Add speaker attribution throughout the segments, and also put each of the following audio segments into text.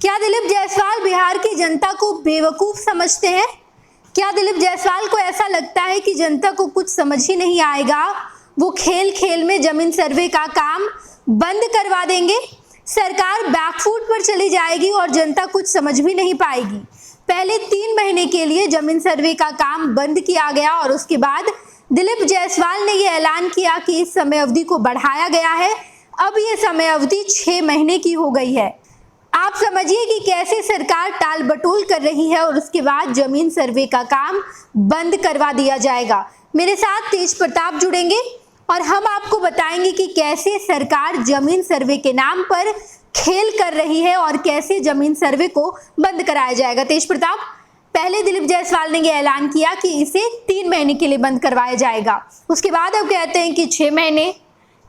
Speaker 1: क्या दिलीप जायसवाल बिहार की जनता को बेवकूफ समझते हैं? क्या दिलीप जायसवाल को ऐसा लगता है कि जनता को कुछ समझ ही नहीं आएगा? वो खेल खेल में जमीन सर्वे का काम बंद करवा देंगे, सरकार बैकफुट पर चली जाएगी और जनता कुछ समझ भी नहीं पाएगी। पहले 3 महीने के लिए जमीन सर्वे का काम बंद किया गया और उसके बाद दिलीप जायसवाल ने यह ऐलान किया कि इस समय अवधि को बढ़ाया गया है। अब यह समय अवधि 6 महीने की हो गई है। आप समझिए कि कैसे सरकार टाल बटोल कर रही है और उसके बाद जमीन सर्वे का काम बंद करवा दिया जाएगा। मेरे साथ तेज प्रताप जुड़ेंगे और हम आपको बताएंगे कि कैसे सरकार जमीन सर्वे के नाम पर खेल कर रही है और कैसे जमीन सर्वे को बंद कराया जाएगा। तेज प्रताप, पहले दिलीप जायसवाल ने यह ऐलान किया कि इसे 3 महीने के लिए बंद करवाया जाएगा, उसके बाद अब कहते हैं कि 6 महीने।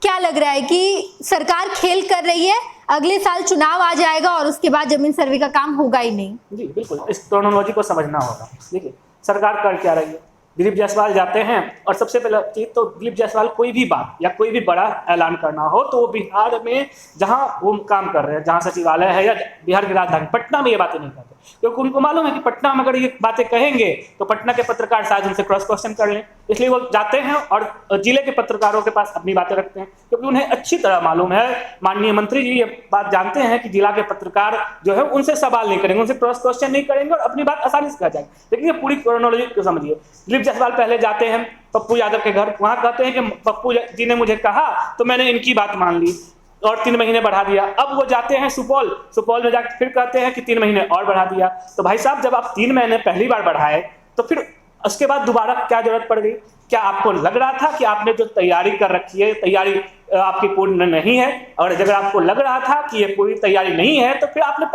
Speaker 1: क्या लग रहा है कि सरकार खेल कर रही है? अगले साल चुनाव आ जाएगा और उसके बाद जमीन सर्वे का काम होगा ही नहीं।
Speaker 2: जी बिल्कुल, इस क्रोनोलॉजी को समझना होगा। देखिए सरकार कर क्या रही है, दिलीप जायसवाल जाते हैं और सबसे पहले चीज तो दिलीप जायसवाल कोई भी बात या कोई भी बड़ा ऐलान करना हो तो वो बिहार में जहां वो काम कर रहे हैं, जहां सचिवालय है या बिहार की राजधानी पटना में ये बातें नहीं करते, क्योंकि उनको मालूम है कि पटना में अगर ये बातें कहेंगे तो पटना के पत्रकार शायद उनसे क्रॉस क्वेश्चन कर लें, इसलिए वो जाते हैं और जिले के पत्रकारों के पास अपनी बातें रखते हैं, क्योंकि उन्हें अच्छी तरह मालूम है, माननीय मंत्री जी ये बात जानते हैं कि जिला के पत्रकार जो है उनसे सवाल नहीं करेंगे, उनसे क्रॉस क्वेश्चन नहीं करेंगे और अपनी बात आसानी से कह जाएंगे। लेकिन ये पूरी क्रोनोलॉजी को समझिए। दिलीप जायसवाल पहले जाते हैं पप्पू यादव के घर, वहां कहते हैं कि पप्पू जी ने मुझे कहा तो मैंने इनकी बात मान ली और 3 महीने बढ़ा दिया। अब वो जाते हैं सुपौल में जाकर फिर कहते हैं कि 3 महीने और बढ़ा दिया। तो भाई साहब, जब आप 3 महीने पहली बार बढ़ाए तो फिर उसके बाद दोबारा क्या जरूरत पड़ गई? क्या आपको लग रहा था कि आपने जो तैयारी कर रखी है तैयारी आपकी पूर्ण नहीं है? और अगर आपको लग रहा था कि ये पूरी तैयारी नहीं है तो फिर आपने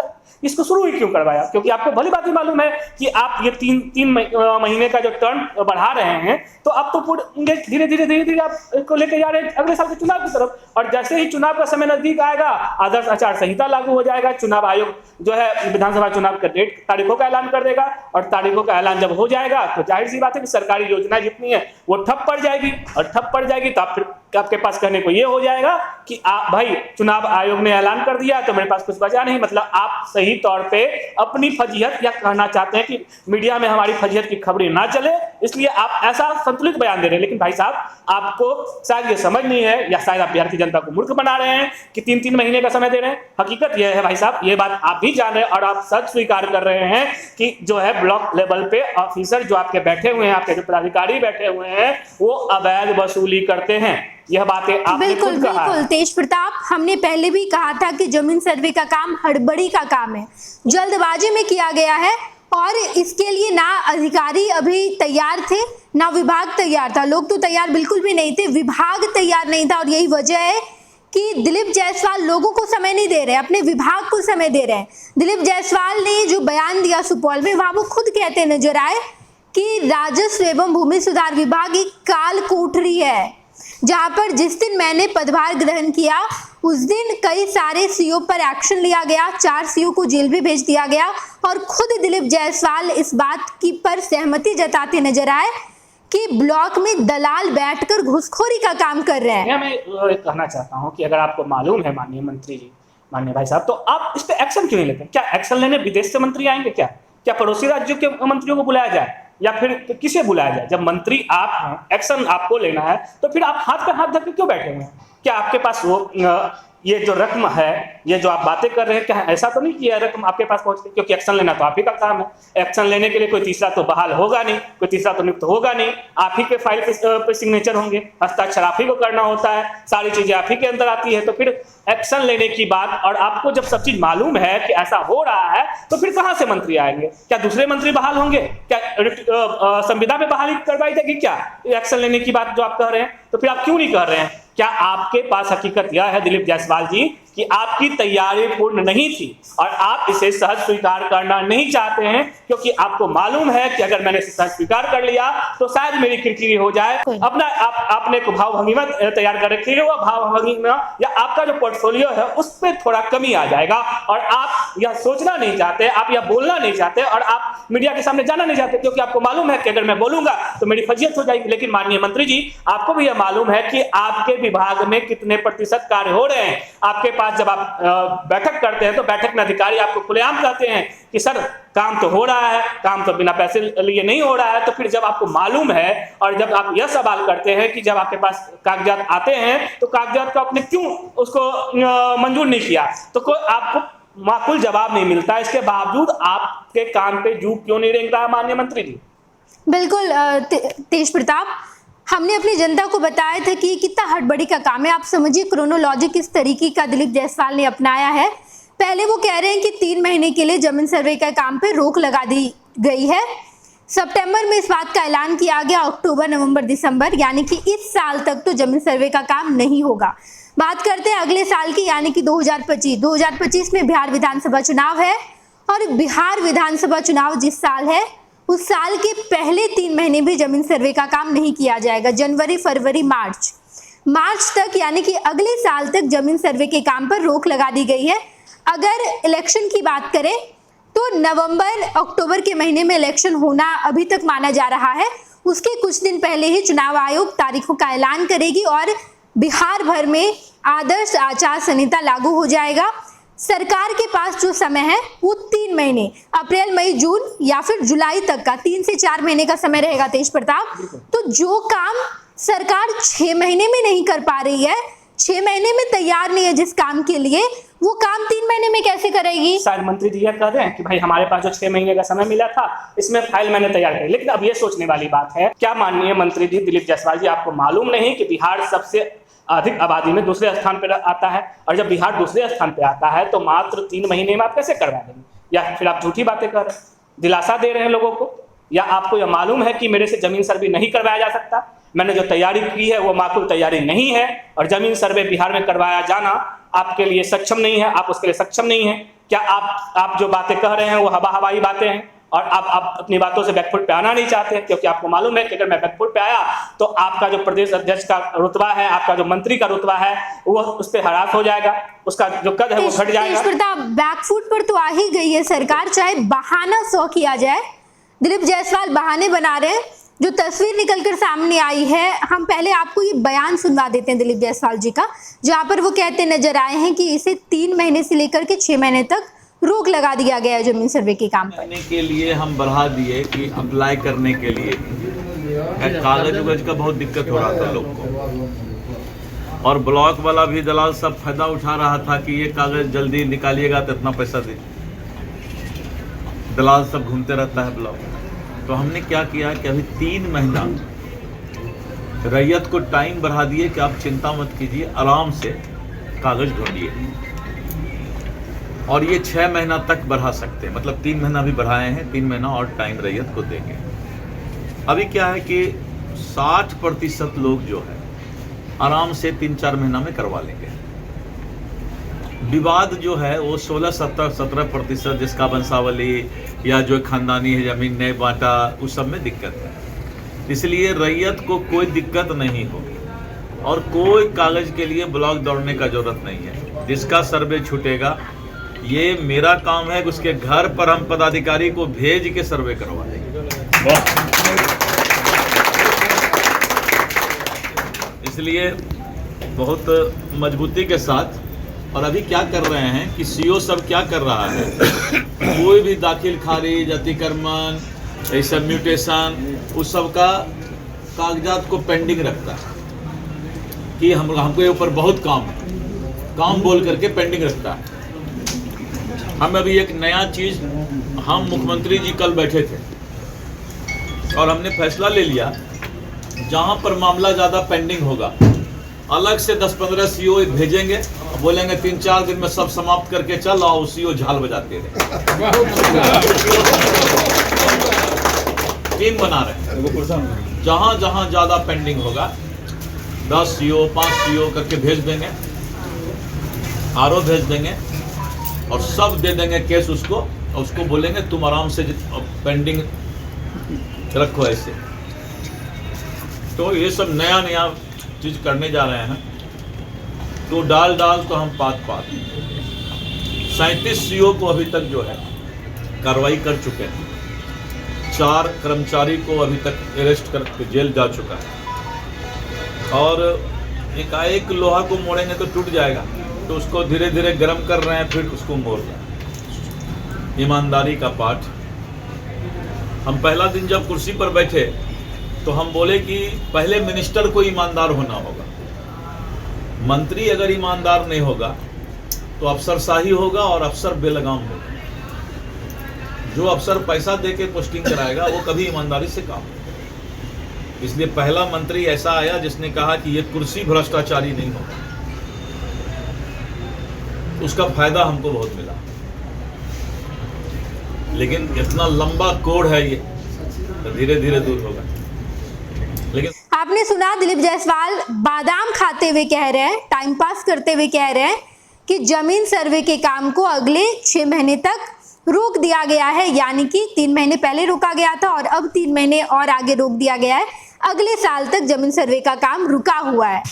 Speaker 2: इसको शुरू ही क्यों करवाया? क्योंकि आपको भली बात ही मालूम है कि आप ये 3 महीने का जो टर्म बढ़ा रहे हैं तो आप तो धीरे धीरे आप को लेकर जा रहे हैं अगले साल के चुनाव की तरफ, और जैसे ही चुनाव का समय नजदीक आएगा आदर्श आचार संहिता लागू हो जाएगा, चुनाव आयोग जो है विधानसभा चुनाव के डेट तारीखों का ऐलान कर देगा और तारीखों का ऐलान जब हो जाएगा तो जाहिर सी बात है कि सरकारी योजना जितनी है वो ठप पड़ जाएगी, और ठप पड़ जाएगी तो आप फिर आपके पास कहने को ये हो जाएगा कि आप भाई चुनाव आयोग ने ऐलान कर दिया तो मेरे पास कुछ बचा नहीं। मतलब आप सही तौर पे अपनी फजीहत या कहना चाहते हैं कि मीडिया में हमारी फजीहत की खबरें ना चले, इसलिए आप ऐसा संतुलित बयान दे रहे हैं। लेकिन भाई साहब, आपको शायद ये समझ नहीं है या शायद आप बिहार की जनता को मूर्ख बना रहे हैं कि 3 महीने का समय दे रहे हैं। हकीकत यह है भाई साहब, ये बात आप भी जान रहे हैं और आप सच स्वीकार कर रहे हैं कि जो है ब्लॉक लेवल पे ऑफिसर जो आपके बैठे हुए हैं, आपके जो पदाधिकारी बैठे हुए हैं, वो अवैध वसूली करते हैं। यह बातें आपने
Speaker 1: बिल्कुल
Speaker 2: खुद कहा।
Speaker 1: बिल्कुल तेज प्रताप, हमने पहले भी कहा था कि जमीन सर्वे का काम हड़बड़ी का काम है, जल्दबाजी में किया गया है और इसके लिए ना अधिकारी अभी तैयार थे ना विभाग तैयार था। लोग तो तैयार बिल्कुल भी नहीं थे, विभाग तैयार नहीं था, और यही वजह है कि दिलीप जायसवाल लोगों को समय नहीं दे रहे हैं, अपने विभाग को समय दे रहे हैं। दिलीप जायसवाल ने जो बयान दिया सुपौल में, वहां वो खुद कहते नजर आए कि राजस्व एवं भूमि सुधार विभाग एक काल कोठरी है, जहां पर जिस दिन मैंने पदभार ग्रहण किया उस दिन कई सारे सीओ पर एक्शन लिया गया, 4 सीओ को जेल भी भेज दिया गया, और खुद दिलीप जायसवाल इस बात की पर सहमति जताते नजर आए कि ब्लॉक में दलाल बैठकर घूसखोरी का काम कर रहे हैं।
Speaker 2: मैं कहना चाहता हूं कि अगर आपको मालूम है माननीय मंत्री जी, माननीय भाई साहब, तो आप इस पे एक्शन क्यों नहीं लेते? क्या एक्शन लेने विदेश से मंत्री आएंगे? क्या पड़ोसी राज्यों के मंत्रियों को बुलाया जाए या फिर किसे बुलाया जाए? जब मंत्री आप हैं, एक्शन आपको लेना है, तो फिर आप हाथ पे हाथ धर के क्यों बैठे हुए हैं? क्या आपके पास वो ये जो रकम है, ये जो आप बातें कर रहे हैं, क्या ऐसा तो नहीं कि यह रकम आपके पास पहुंचती? क्योंकि एक्शन लेना तो आप ही का काम है। एक्शन लेने के लिए कोई तीसरा तो बहाल होगा नहीं, कोई तीसरा तो नियुक्त होगा नहीं, आप ही के फाइल पे सिग्नेचर होंगे, हस्ताक्षर आप ही को करना होता है, सारी चीजें आप ही के अंदर आती है। तो फिर एक्शन लेने की बात, और आपको जब सब चीज मालूम है कि ऐसा हो रहा है तो फिर कहां से मंत्री आएंगे? क्या दूसरे मंत्री बहाल होंगे? क्या संविदा में बहाली करवाई जाएगी? क्या एक्शन लेने की बात जो आप कह रहे हैं, तो फिर आप क्यों नहीं कर रहे हैं? क्या आपके पास हकीकत यह है दिलीप जायसवाल जी कि आपकी तैयारी पूर्ण नहीं थी और आप इसे सहज स्वीकार करना नहीं चाहते हैं, क्योंकि आपको मालूम है कि अगर मैंने इसे सहज स्वीकार कर लिया तो शायद मेरी किरकिरी हो जाए। अपना आपने को भाव भंगिमा तैयार कर रखी है, वो भाव भंगिमा या आपका जो पोर्टफोलियो है उस पर थोड़ा कमी आ जाएगा, और आप यह सोचना नहीं चाहते, आप यह बोलना नहीं चाहते, और आप मीडिया के सामने जाना नहीं चाहते, क्योंकि आपको मालूम है कि अगर मैं बोलूंगा तो मेरी फजीहत हो जाएगी। लेकिन माननीय मंत्री जी, आपको भी यह मालूम है कि आपके विभाग में कितने प्रतिशत कार्य हो रहे हैं, आपके पास जब आप बैठक करते हैं तो बैठक में अधिकारी आपको खुलेआम कहते हैं कि सर काम तो हो रहा है, काम तो बिना पैसे लिए नहीं हो रहा है। तो फिर जब आपको मालूम है और जब आप यह सवाल करते हैं कि जब आपके पास कागजात आते हैं तो कागजात को आपने क्यों उसको मंजूर नहीं किया, तो कोई आपको माकूल जवाब नहीं मिलता। इसके बावजूद आपके कान पे जू क्यों नहीं रेंग रहा माननीय मंत्री जी?
Speaker 1: बिल्कुल तेज प्रताप, हमने अपनी जनता को बताया था कि कितना हड़बड़ी का काम है। आप समझिए क्रोनोलॉजी किस तरीके का दिलीप जायसवाल ने अपनाया है। पहले वो कह रहे हैं कि 3 महीने के लिए जमीन सर्वे का काम पे रोक लगा दी गई है। सितंबर में इस बात का ऐलान किया गया, अक्टूबर, नवंबर, दिसंबर, यानी कि इस साल तक तो जमीन सर्वे का काम नहीं होगा। बात करते हैं अगले साल की, यानी कि 2025 में बिहार विधानसभा चुनाव है और बिहार विधानसभा चुनाव जिस साल है उस साल के पहले 3 महीने भी जमीन सर्वे का काम नहीं किया जाएगा। जनवरी, फरवरी, मार्च तक, यानी कि अगले साल तक जमीन सर्वे के काम पर रोक लगा दी गई है। अगर इलेक्शन की बात करें तो नवंबर, अक्टूबर के महीने में इलेक्शन होना अभी तक माना जा रहा है। उसके कुछ दिन पहले ही चुनाव आयोग तारीखों का ऐलान करेगी और बिहार भर में आदर्श आचार संहिता लागू हो जाएगा। सरकार के पास जो समय है वो 3 महीने, अप्रैल, मई, जून या फिर जुलाई तक का 3 से 4 महीने का समय रहेगा तेज प्रताप। तो जो काम सरकार 6 महीने में नहीं कर पा रही है, 6 महीने में तैयार नहीं है जिस काम के लिए, वो काम 3 महीने में कैसे करेगी?
Speaker 2: शायद मंत्री जी यह कह रहे हैं कि भाई हमारे पास जो 6 महीने का समय मिला था इसमें फाइल मैंने तैयार करी। लेकिन अब ये सोचने वाली बात है, क्या माननीय मंत्री जी दिलीप जायसवाल जी आपको मालूम नहीं कि बिहार सबसे अधिक आबादी में दूसरे स्थान पर आता है, और जब बिहार दूसरे स्थान पर आता है तो मात्र 3 महीने में आप कैसे करवा देंगे? या फिर आप झूठी बातें कर रहे हैं, दिलासा दे रहे हैं लोगों को, या आपको यह मालूम है कि मेरे से जमीन सर्वे नहीं करवाया जा सकता, मैंने जो तैयारी की है वो माकूल तैयारी नहीं है और जमीन सर्वे बिहार में करवाया जाना आपके लिए सक्षम नहीं है, आप उसके लिए सक्षम नहीं है? क्या आप जो बातें कह रहे हैं वो हवाई बातें हैं और आप अपनी बातों से बैकफुट पे आना नहीं चाहते? क्योंकि आपको मालूम है कि अगर मैं बैकफुट पे आया तो आपका जो प्रदेश अध्यक्ष का रुतबा है, आपका जो मंत्री का रुतबा है, वो उस पर हरास हो जाएगा, उसका जो कद है वो घट जाएगा।
Speaker 1: बैकफुट पर तो आ ही गई है सरकार, चाहे बहाना 100 किया जाए। दिलीप जायसवाल बहाने बना रहे हैं। जो तस्वीर निकलकर सामने आई है, हम पहले आपको ये बयान सुनवा देते हैं दिलीप जायसवाल जी का, जहाँ पर वो कहते नजर आए हैं कि इसे 3 महीने से लेकर के 6 महीने तक रोक लगा दिया गया है जमीन सर्वे के काम पर।
Speaker 3: करने के लिए हम बढ़ा दिए कि अप्लाई करने के लिए कागज उगज का बहुत दिक्कत हो रहा था लोग को, और ब्लॉक वाला भी दलाल सब फायदा उठा रहा था कि ये कागज जल्दी निकालिएगा तो इतना पैसा दे, दलाल सब घूमते रहता है ब्लॉक। तो हमने क्या किया कि अभी 3 महीना रैयत को टाइम बढ़ा दिए कि आप चिंता मत कीजिए, आराम से कागज ढूंढिए, और ये 6 महीना तक बढ़ा सकते हैं, मतलब 3 महीना भी बढ़ाए हैं, 3 महीना और टाइम रैयत को देंगे। अभी क्या है कि 60% लोग जो है आराम से 3-4 महीना में करवा लेंगे। विवाद जो है वो 16-17% जिसका वंशावली या जो खानदानी है, जमीन नहीं बांटा, उस सब में दिक्कत है। इसलिए रैयत को कोई दिक्कत नहीं होगी और कोई कागज के लिए ब्लॉक दौड़ने का जरूरत नहीं है। जिसका सर्वे छूटेगा, ये मेरा काम है, उसके घर पर हम पदाधिकारी को भेज के सर्वे करवा देंगे। इसलिए बहुत मजबूती के साथ, और अभी क्या कर रहे हैं कि सीओ सब क्या कर रहा है, कोई भी दाखिल खारिज, अतिक्रमण, ऐसा म्यूटेशन, उस सब का कागजात को पेंडिंग रखता है कि हमको ऊपर बहुत काम बोल करके पेंडिंग रखता है। हम अभी एक नया चीज़, हम मुख्यमंत्री जी कल बैठे थे और हमने फैसला ले लिया, जहाँ पर मामला ज़्यादा पेंडिंग होगा अलग से 10-15 सीओ भेजेंगे, बोलेंगे 3-4 दिन में सब समाप्त करके चल आओ, सीओ झाल बजाते रहे। टीम बना रहे हैं, जहाँ जहाँ ज़्यादा पेंडिंग होगा 10 सीओ 5 सीओ करके भेज देंगे, आरओ भेज देंगे और सब दे देंगे केस उसको, और उसको बोलेंगे तुम आराम से पेंडिंग रखो ऐसे। तो ये सब नया चीज़ करने जा रहे हैं। तो डाल तो हम पात 37 सीओ को अभी तक जो है कार्रवाई कर चुके हैं, 4 कर्मचारी को अभी तक अरेस्ट करके जेल जा चुका है, और एकाएक लोहा को मोड़ेंगे तो टूट जाएगा। तो उसको धीरे धीरे गर्म कर रहे हैं, फिर उसको मोड़ रहे हैं। ईमानदारी का पाठ। हम पहला दिन जब कुर्सी पर बैठे तो हम बोले कि पहले मिनिस्टर को ईमानदार होना होगा। मंत्री अगर ईमानदार नहीं होगा तो अफसरशाही होगा और अफसर बेलगाम होगा। जो अफसर पैसा दे के पोस्टिंग कराएगा वो कभी ईमानदारी से काम नहीं। इसलिए पहला मंत्री ऐसा आया जिसने कहा कि ये कुर्सी भ्रष्टाचारी नहीं होगा। उसका फायदा हमको बहुत मिला। लेकिन इतना लंबा कोड है ये, तो धीरे धीरे दूर होगा। लेकिन
Speaker 1: आपने सुना दिलीप जायसवाल बादाम खाते हुए कह रहे हैं, टाइम पास करते हुए कह रहे हैं कि जमीन सर्वे के काम को अगले 6 महीने तक रोक दिया गया है। यानी कि 3 महीने पहले रोका गया था और अब 3 महीने और आगे रोक दिया गया है। अगले साल तक जमीन सर्वे का काम रुका हुआ है।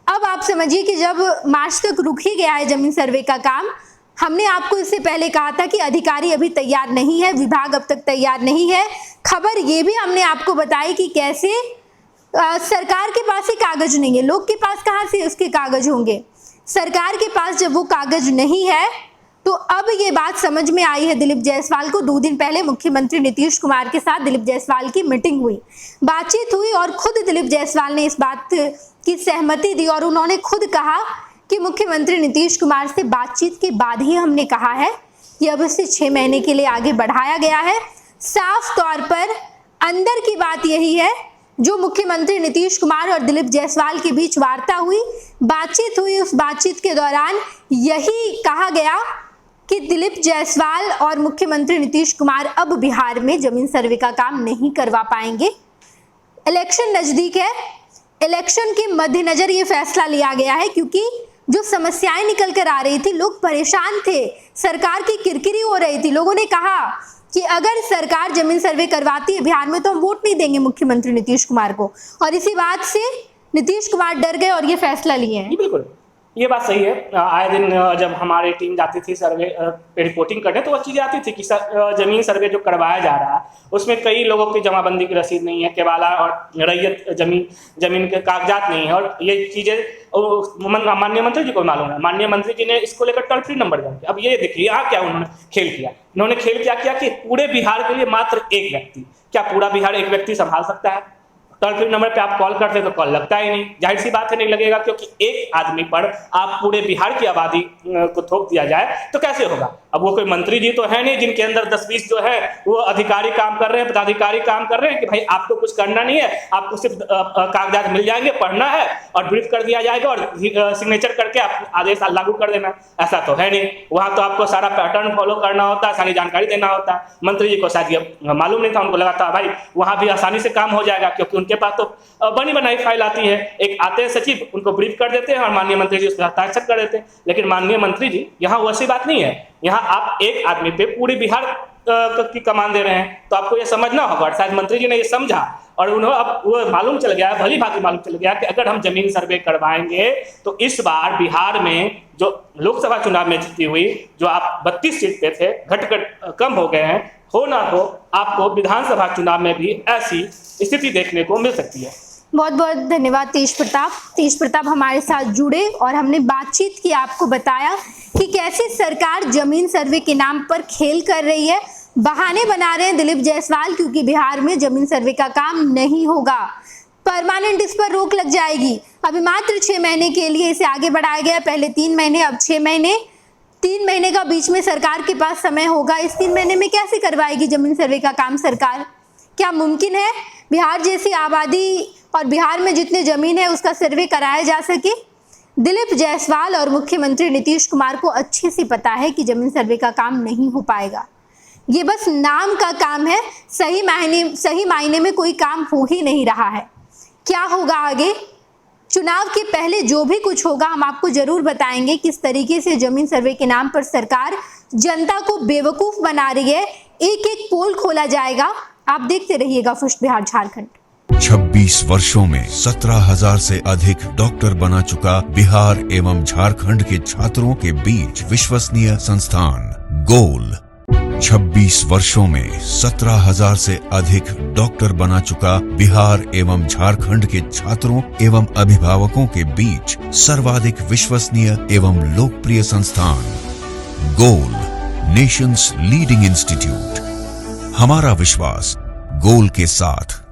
Speaker 1: अब आप समझिए कि जब मार्च तक रुक ही गया है जमीन सर्वे का काम, हमने आपको इससे पहले कहा था कि अधिकारी अभी तैयार नहीं है, विभाग अब तक तैयार नहीं है। खबर ये भी हमने आपको बताई कि कैसे सरकार के पास ही कागज नहीं है। लोग के पास कहाँ से उसके कागज होंगे? सरकार के पास जब वो कागज नहीं है तो अब ये बात समझ में आई है दिलीप जायसवाल को। 2 दिन पहले मुख्यमंत्री नीतीश कुमार के साथ दिलीप जायसवाल की मीटिंग हुई, बातचीत हुई और खुद दिलीप जायसवाल ने इस बात की सहमति दी और उन्होंने खुद कहा कि मुख्यमंत्री नीतीश कुमार से बातचीत के बाद ही हमने कहा है कि अब इसे 6 महीने के लिए आगे बढ़ाया गया है। साफ तौर पर अंदर की बात यही है, जो मुख्यमंत्री नीतीश कुमार और दिलीप जायसवाल के बीच वार्ता हुई, बातचीत हुई, उस बातचीत के दौरान यही कहा गया कि दिलीप जायसवाल और मुख्यमंत्री नीतीश कुमार अब बिहार में जमीन सर्वे का काम नहीं करवा पाएंगे। इलेक्शन नजदीक है, इलेक्शन के मद्देनजर ये फैसला लिया गया है क्योंकि जो समस्याएं निकल कर आ रही थी, लोग परेशान थे, सरकार की किरकिरी हो रही थी। लोगों ने कहा कि अगर सरकार जमीन सर्वे करवाती है बिहार में तो हम वोट नहीं देंगे मुख्यमंत्री नीतीश कुमार को, और इसी बात से नीतीश कुमार डर गए और ये फैसला लिए हैं।
Speaker 2: बिल्कुल ये बात सही है। आए दिन जब हमारी टीम जाती थी सर्वे पे रिपोर्टिंग करने तो वो चीज़ें आती थी कि जमीन सर्वे जो करवाया जा रहा है उसमें कई लोगों की जमाबंदी की रसीद नहीं है, केवाला और रैयत जमीन के कागजात नहीं है, और ये चीज़ें माननीय मंत्री जी को मालूम है। माननीय मंत्री जी ने इसको लेकर टोल फ्री नंबर जारी किया। अब ये देखिए यहाँ क्या उन्होंने खेल किया। इन्होंने खेल क्या किया कि पूरे बिहार के लिए मात्र एक व्यक्ति, क्या पूरा बिहार एक व्यक्ति संभाल सकता है? टोल फ्री नंबर पे आप कॉल करते तो कॉल लगता ही नहीं, जाहिर सी बात है नहीं लगेगा, क्योंकि एक आदमी पर आप पूरे बिहार की आबादी को थोप दिया जाए तो कैसे होगा? अब वो कोई मंत्री जी तो है नहीं जिनके अंदर 10-20 जो है वो अधिकारी काम कर रहे हैं, पदाधिकारी काम कर रहे हैं कि भाई आपको कुछ करना नहीं है, आपको सिर्फ कागजात मिल जाएंगे, पढ़ना है और ब्रीफ कर दिया जाएगा और सिग्नेचर करके आप आदेश लागू कर देना। ऐसा तो है नहीं। वहाँ तो आपको सारा पैटर्न फॉलो करना होता है, सारी जानकारी देना होता है। मंत्री जी को शायद ये मालूम नहीं था, उनको लगा था भाई वहाँ भी आसानी से काम हो जाएगा, क्योंकि उनके पास तो बनी बनाई फाइल आती है। एक आते हैं सचिव, उनको ब्रीफ कर देते हैं और माननीय मंत्री जी उस पर हस्ताक्षर कर देते हैं। लेकिन माननीय मंत्री जी यहाँ वैसी बात नहीं है। यहाँ आप एक आदमी पे पूरे बिहार की कमान दे रहे हैं, तो आपको ये समझना होगा। और शायद मंत्री जी ने ये समझा और उन्हें अब वो मालूम चल गया, भली भांति मालूम चल गया कि अगर हम जमीन सर्वे करवाएंगे तो इस बार बिहार में जो लोकसभा चुनाव में जीती हुई, जो आप 32 सीट पे थे, घट कम हो गए हैं, हो ना हो आपको विधानसभा चुनाव में भी ऐसी स्थिति देखने को मिल सकती है।
Speaker 1: बहुत बहुत धन्यवाद तेज प्रताप हमारे साथ जुड़े और हमने बातचीत की, आपको बताया कि कैसे सरकार जमीन सर्वे के नाम पर खेल कर रही है। बहाने बना रहे हैं दिलीप जायसवाल, क्योंकि बिहार में जमीन सर्वे का काम नहीं होगा, परमानेंट इस पर रोक लग जाएगी। अभी मात्र 6 महीने के लिए इसे आगे बढ़ाया गया, पहले 3 महीने, अब 6 महीने। 3 महीने का बीच में सरकार के पास समय होगा। इस 3 महीने में कैसे करवाएगी जमीन सर्वे का काम सरकार? क्या मुमकिन है बिहार जैसी आबादी और बिहार में जितने जमीन है उसका सर्वे कराया जा सके? दिलीप जायसवाल और मुख्यमंत्री नीतीश कुमार को अच्छे से पता है कि जमीन सर्वे का काम नहीं हो पाएगा। ये बस नाम का काम है, सही मायने में कोई काम हो ही नहीं रहा है। क्या होगा आगे? चुनाव के पहले जो भी कुछ होगा हम आपको जरूर बताएंगे किस तरीके से जमीन सर्वे के नाम पर सरकार जनता को बेवकूफ बना रही है। एक एक पोल खोला जाएगा। आप देखते रहिएगा फर्स्ट बिहार झारखंड।
Speaker 4: 26 वर्षों में 17,000 से अधिक डॉक्टर बना चुका बिहार एवं झारखंड के छात्रों के बीच विश्वसनीय संस्थान गोल 26 वर्षों में 17,000 से अधिक डॉक्टर बना चुका बिहार एवं झारखंड के छात्रों एवं अभिभावकों के बीच सर्वाधिक विश्वसनीय एवं लोकप्रिय संस्थान गोल, नेशंस लीडिंग इंस्टीट्यूट। हमारा विश्वास गोल के साथ।